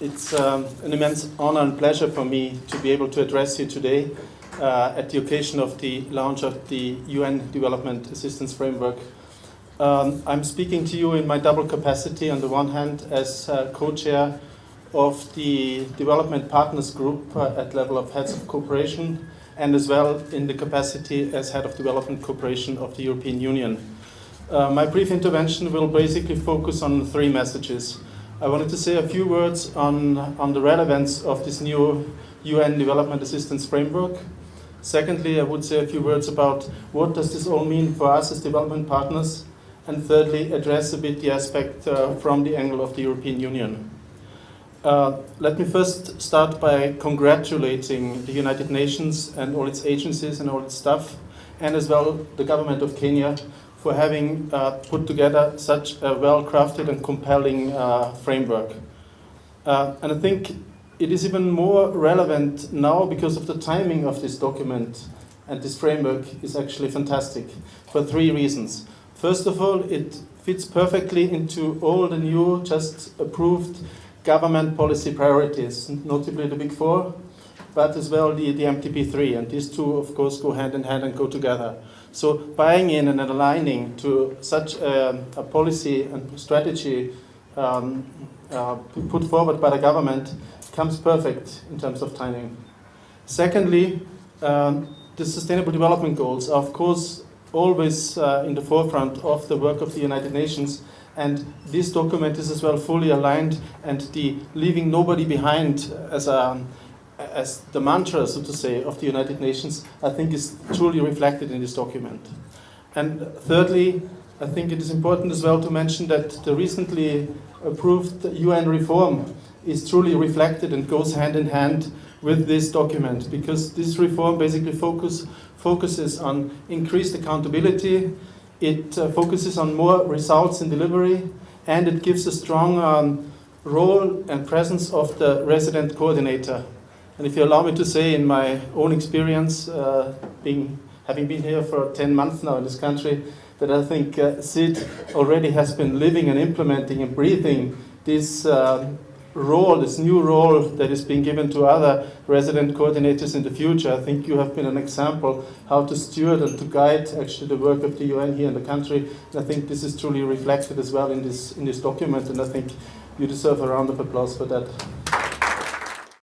It's an immense honor and pleasure for me to be able to address you today at the occasion of the launch of the UN Development Assistance Framework. I'm speaking to you in my double capacity, on the one hand as co-chair of the Development Partners Group at level of heads of cooperation, and as well in the capacity as head of development cooperation of the European Union. My brief intervention will basically focus on three messages. I wanted to say a few words on the relevance of this new UN Development Assistance Framework. Secondly, I would say a few words about what does this all mean for us as development partners. And thirdly, address a bit the aspect from the angle of the European Union. Let me first start by congratulating the United Nations and all its agencies and all its staff, and as well the government of Kenya, for having put together such a well-crafted and compelling framework. And I think it is even more relevant now because of the timing of this document, and this framework is actually fantastic for three reasons. First of all, it fits perfectly into all the new, just approved government policy priorities, notably the Big Four, but as well the MTP3, and these two, of course, go hand in hand and go together. So buying in and aligning to such a policy and strategy put forward by the government comes perfect in terms of timing. Secondly, the Sustainable Development Goals are, of course, always in the forefront of the work of the United Nations, and this document is as well fully aligned, and the leaving nobody behind as the mantra, so to say, of the United Nations, I think is truly reflected in this document. And thirdly, I think it is important as well to mention that the recently approved UN reform is truly reflected and goes hand in hand with this document, because this reform basically focuses on increased accountability, it focuses on more results in delivery, and it gives a strong role and presence of the resident coordinator. And if you allow me to say, in my own experience, having been here for 10 months now in this country, that I think SID already has been living and implementing and breathing this role, this new role that is being given to other resident coordinators in the future. I think you have been an example how to steward and to guide actually the work of the UN here in the country. And I think this is truly reflected as well in this document, and I think you deserve a round of applause for that.